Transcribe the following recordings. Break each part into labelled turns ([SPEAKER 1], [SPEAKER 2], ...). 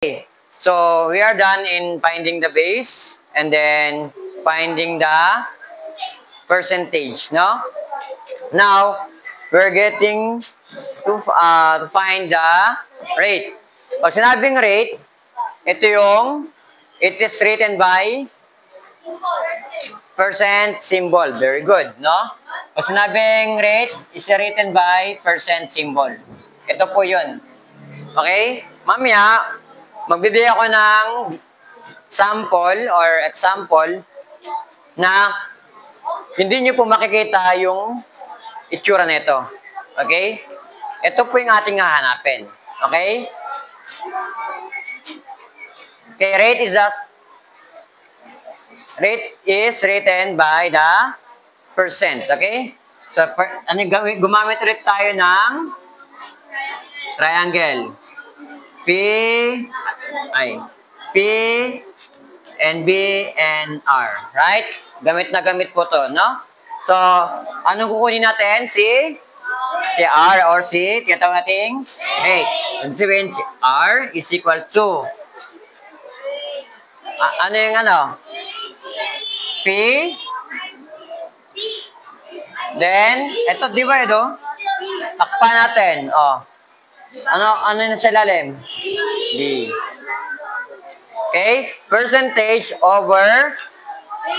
[SPEAKER 1] So, we are done in finding the base and then finding the percentage, no? Now, we're getting to find the rate. Pag sinabing rate, ito yung, it is written by percent symbol. Very good, no? Pag sinabing rate, is written by percent symbol. Ito po yun. Okay? Mamaya, magbibigay ako ng sample or example na hindi nyo po makikita yung itsura nito. Okay? Ito po yung ating hahanapin. Okay? Okay, rate is written by the percent. Okay? So, gumamit ulit tayo ng triangle. P and B and R. Right? Gamit na gamit po to, no? So, anong kukunin natin? Si R or si, tinatawag natin rate. Ibig sabihin, si R is equal to ano yung ano? P. Then, ito, divide, oh. Takpan natin, oh. Ano na sa lalim? D. Okay? Percentage over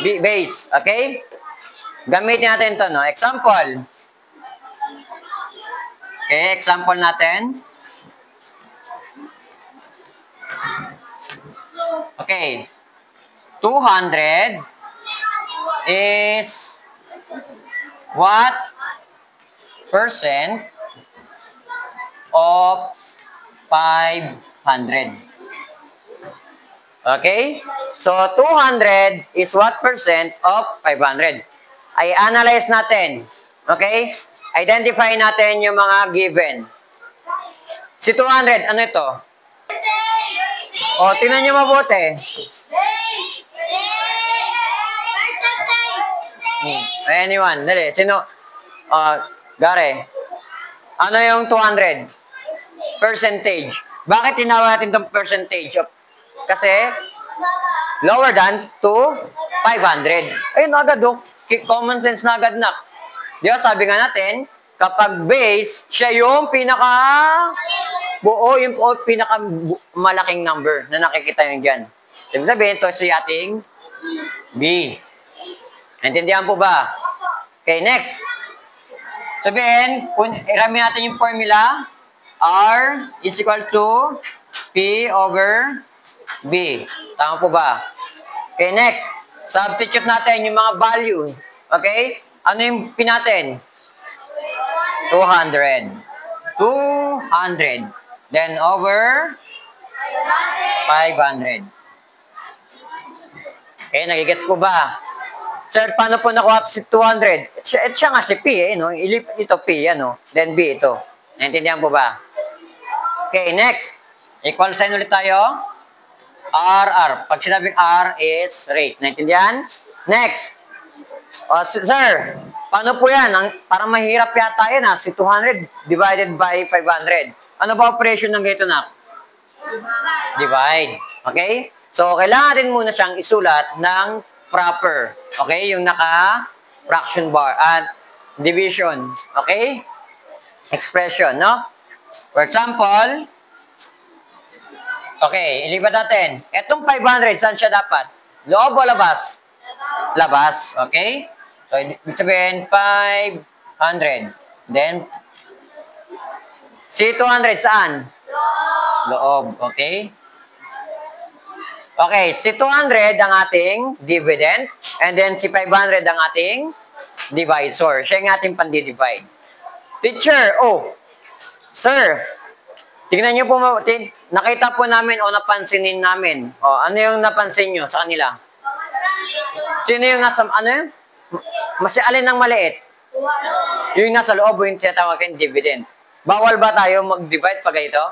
[SPEAKER 1] base. Okay? Gamitin natin ito, no? Example. Okay, example natin. Okay. 200 is what percent of 500? Okay? So, 200 is what percent of 500? Ay analyze natin. Okay? Identify natin yung mga given. Si 200, ano ito? O, tingnan nyo mabuti. Anyone, dali. Sino? Gare. Ano yung 200? Percentage. Bakit tinawag natin itong percentage? Kasi, lower than to 500. Ayun, agad, common sense na agad na. Di ba, sabi nga natin, kapag base, siya yung pinaka-buo, yung pinaka-malaking number na nakikita nyo dyan. Ibig sabihin, ito si ating B. Naintindihan po ba? Okay, next. Sabihin, irami natin yung formula. R is equal to P over B. Tama po ba? Okay, next. Substitute natin yung mga value. Okay? Ano yung pinatin? 200. 200. Then over 500. Okay, nagigets po ba? Sir, paano po nakuha si 200? Siya nga si P, eh, no? Ito P, ano? Then B, ito. Naintindihan po ba? Okay, next. Equal sign ulit tayo. R. Pag sinabing R is rate. Naintindihan? Next. Sir, paano po yan? Parang mahirap yata yan, ha? Si 200 divided by 500. Ano ba operation ng ganito, na? Divide. Okay? So, kailangan din muna siyang isulat ng proper. Okay? Yung naka-fraction bar at division. Okay? Expression, no? For example, okay, ilipat natin. Etong 500, saan siya dapat? Loob o labas? Labas. Okay? So, ibig sabihin, 500. Then, si 200, saan? Loob. Okay? Okay, si 200 ang ating dividend, and then si 500 ang ating divisor. Siya yung ating pandi-divide. Teacher, sir, tingnan nyo po, nakita po namin o napansinin namin. Ano yung napansin nyo sa kanila? Sino yung nasa, ano yun? Alin ang maliit? Yung nasa loob, yung tinatawagin dividend. Bawal ba tayo mag-divide pag ito?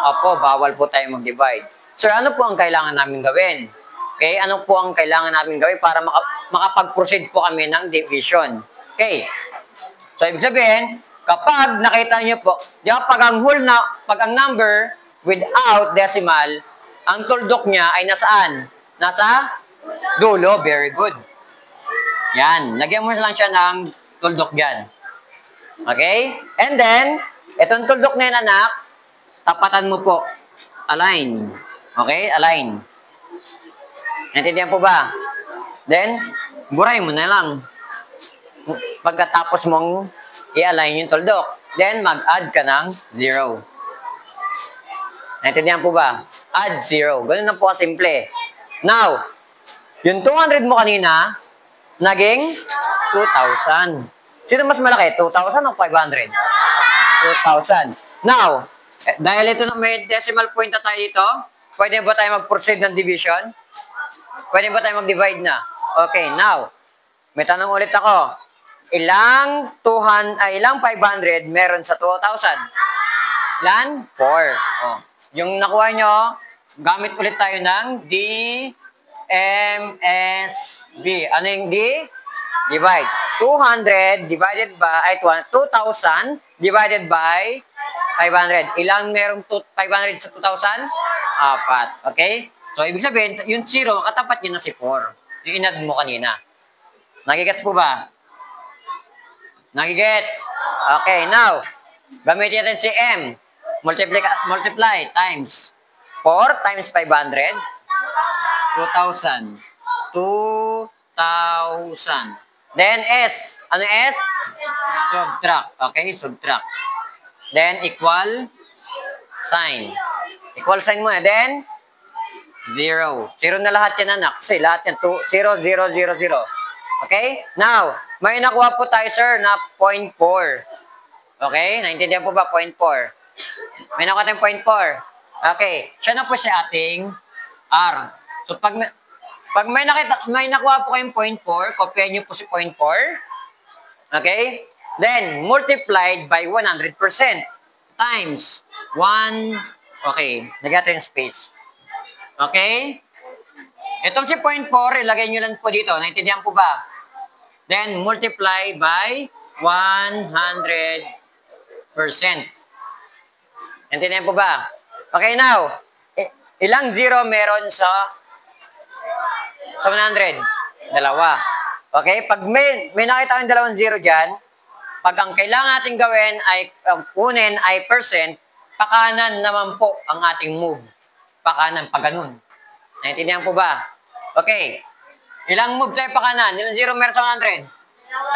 [SPEAKER 1] Opo, bawal po tayo mag-divide. Sir, ano po ang kailangan namin gawin? Okay, ano po ang kailangan namin gawin para makapag-proceed po kami ng division? Okay. So, ibig sabihin, kapag nakita nyo po, di ba, pag ang number without decimal, Ang tuldok niya ay nasaan? Nasa dulo. Very good. Yan. Lagyan mo lang siya ng tuldok dyan. Okay? And then, itong tuldok na yun, anak, tapatan mo po. Align. Okay? Align. Naintindihan po ba? Then, buray mo na lang. Pagkatapos mong i-align yung tuldok. Then, mag-add ka ng 0. Naintindihan po ba? Add 0. Ganun na po kasimple. Now, yung 200 mo kanina, naging 2,000. Sino mas malaki? 2,000 o 500? 2,000. Now, dahil ito na may decimal point na tayo dito, pwede ba tayo mag-proceed ng division? Pwede ba tayo mag-divide na? Okay, now, may tanong ulit ako. Ilang 500 meron sa 2,000? Ilan? 4. Oh. Yung nakuha nyo, gamit ulit tayo ng DMSB. Ano yung D? Divide. 200 divided by 2,000 divided by 500. Ilang merong 500 sa 2,000? 4. Okay? So, ibig sabihin, yung 0, katapat nyo na si 4. Yung inad mo kanina. Nagigets po ba? Nagigets? Okay, now, gamitin natin si M. Multiply times 4 times 500. 2,000. 2,000. Then S. Ano S? Subtract. Okay, subtract. Then equal sign. Equal sign mo. Then 0. 0 na lahat yan, anak. Kasi lahat yan. 0, 0, 0, 0. Okay? Now, may nakuha po tayo, sir, na 0.4. Okay? Naintindihan po ba? 0.4. May nakuha tayong 0.4. Okay. Siya na po siya ating R. So, pag may nakuha po kayong 0.4, kopyahin nyo po si 0.4. Okay? Then, multiplied by 100% times 1. Okay. Nagyan yung space. Okay? Itong si 0.4, ilagay nyo lang po dito. Naintindihan po ba? Then, multiply by 100%. Naintindihan po ba? Okay, now, ilang 0 meron sa 100? Dalawa. Okay? Pag may nakita kang dalawang 0 dyan, pag ang kailangan natin gawin ay, kunin ay percent, pakanan naman po ang ating move. Pakanan, pa ganun. Naintindihan po ba? Okay. Ilang move tayo pakanan? Ilang 0 meron sa 100?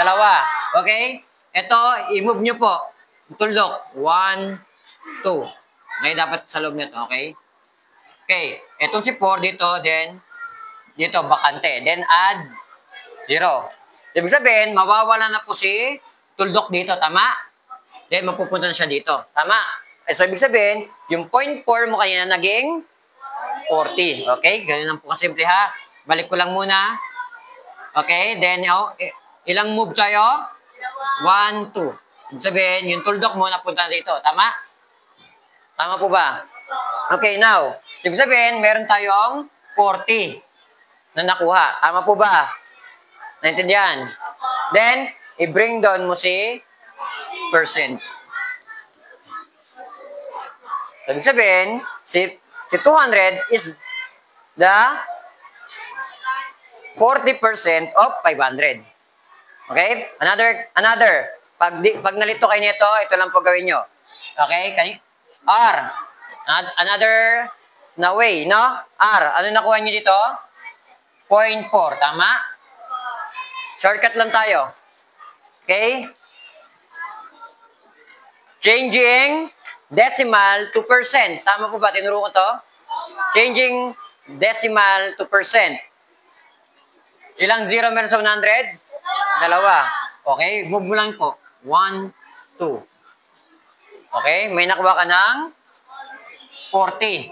[SPEAKER 1] Dalawa. Okay? Ito, i-move nyo po. Tuldok. 1, 2. Ngayon dapat sa loob nito. Okay? Okay. Itong si 4 dito, then dito, bakante. Then add 0. Ibig sabihin, mawawala na po si tuldok dito. Tama? Then mapupunta na siya dito. Tama? So, ibig sabihin, yung 0.4 mo kanina naging 40. Okay? Ganun lang po kasimple ha. Balik ko lang muna. Okay? Then, ilang move tayo? 1, 2. Ibig sabihin, yung tuldok mo napunta dito. Tama? Tama po ba? Okay, now. Ibig sabihin, meron tayong 40 na nakuha. Tama po ba? Naintindihan? Then, i-bring down mo si percent. So, ibig sabihin, si 200 is the 40% of 500. Okay? Another. Pag nalito kayo nito, ito lang po gawin nyo. Okay? R. Another na way, no? R. Ano nakuha nyo dito? 0.4. Tama? Shortcut lang tayo. Okay? Changing decimal to percent. Tama po ba? Tinuro ko to? Changing decimal to percent. Ilang 0 meron sa 100? Dalawa. Okay? Move mo lang po. 1, 2. Okay? May nakuha ka ng 40.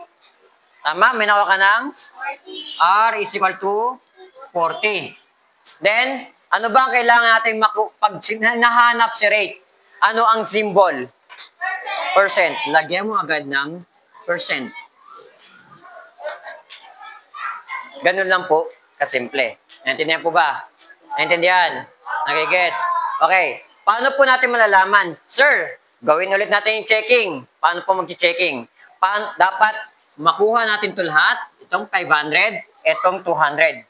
[SPEAKER 1] Tama? May nakuha ka ng R is equal to 40. Then, ano ba ang kailangan natin pag nahanap si rate? Ano ang symbol? Percent. Lagyan mo agad ng percent. Ganun lang po, kasimple. Naintindihan po ba? Naintindihan? Nagigets? Okay. Paano po natin malalaman? Sir, gawin ulit natin yung checking. Paano po mag-checking? Dapat makuha natin ito lahat, itong 500, itong 200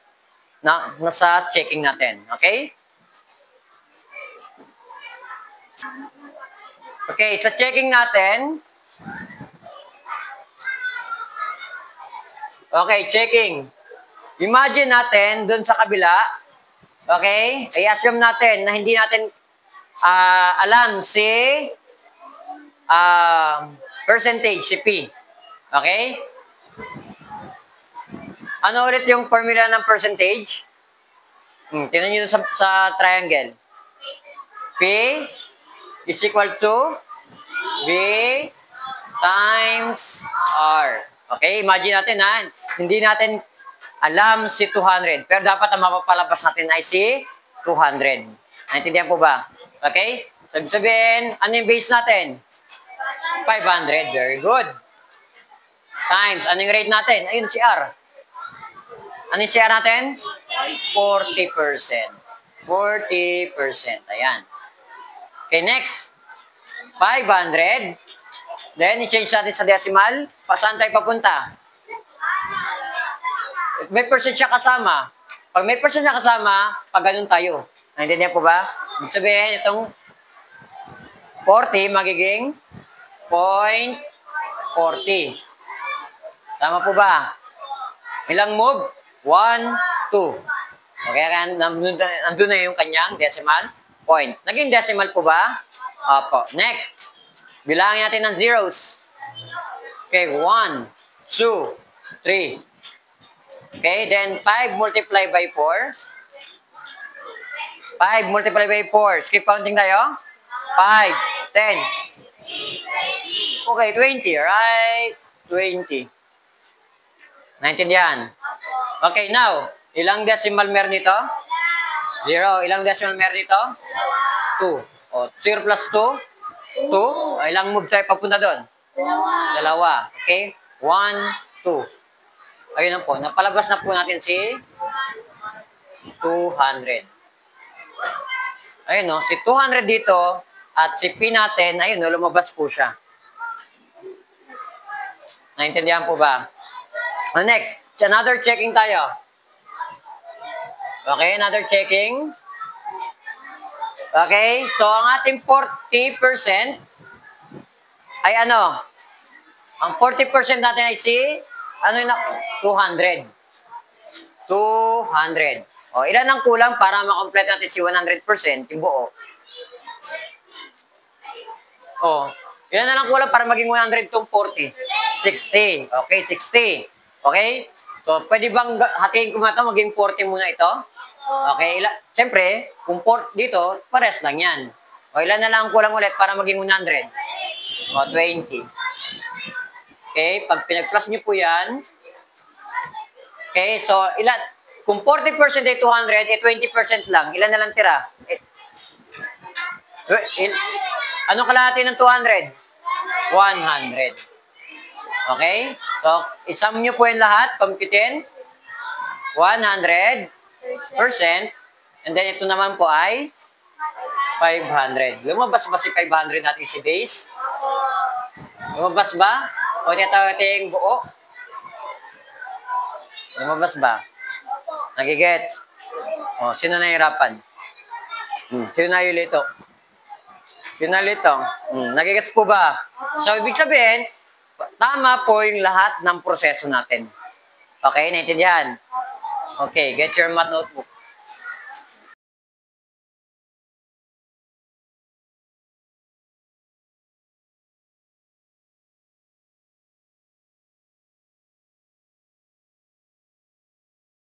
[SPEAKER 1] na nasa checking natin. Okay? Okay, sa checking natin, okay, checking. Imagine natin dun sa kabila, okay, i-assume natin na hindi natin alam si percentage, si P. Okay? Ano ulit yung formula ng percentage? Tingnan nyo sa triangle. P is equal to V times R. Okay, imagine natin hindi natin alam si 200. Pero dapat ang mapapalabas natin ay si 200. Naintindihan po ba? Okay? Sabihin, ano yung base natin? 500. Very good. Times, ano yung rate natin? Ayun, si R. Ano yung CR natin? 40%. 40%. Ayan. Okay, next. 500. Then, i-change natin sa decimal. Saan tayo papunta? May percent siya kasama. Pag may percent siya kasama, pag ganun tayo. Naintindihan po ba? Ibig sabihin, itong 40 magiging 0.40. Tama po ba? Ilang move? 1, 2. Okay, nandun na yung kanyang decimal point. Naging decimal po ba? Opo. Next. Bilangin natin ng zeros. Okay, 1, 2, 3. Okay, then 5 multiplied by 4. 5 multiplied by 4. Skip counting tayo. 5, 10. Okay, 20, right? 20. Naintindihan? Okay, now, ilang decimal meron dito? 0. Ilang decimal meron dito? 2. O, 0 plus 2? 2. Ilang move tayo papunta doon? Dalawa. Okay? 1, 2. Ayun na po. Napalabas na po natin si 200. Ayun no, si 200 dito at si P natin, ayun no, lumabas po siya. Naintindihan po ba? Next, another checking tayo. Okay, another checking. Okay, so ang ating 40% ay ano? Ang 40% natin ay si, ano yun? 200. 200. O, ilan ang kulang para makomplete natin si 100%, yung buo? O, ilan na lang kulang para maging 100 itong 40? 60. Okay, 60. Okay? So, pwede bang hatiin ko ito, maging 40 muna ito? Okay, siyempre, kung 4 dito, pares lang yan. O, ilan na lang kulang ulit para maging 100? O, 20. Okay, pag pinag-plus nyo po yan, okay, so, kung 40% ay 200, 20% lang, ilan na lang tira? Anong kalahati ng 200? 100. Okay? So, isum nyo po yung lahat, computein. 100%. And then, ito naman po ay 500. Lumabas ba si 500 natin si base? Lumabas ba? O tinatawag natin buo? Lumabas ba? Nagigets? O, sino nahihirapan? Sino nahihilito? Sino nahihilito? Nagigets po ba? So, ibig sabihin, tama po yung lahat ng proseso natin. Okay, naintindihan? Okay, get your math notebook.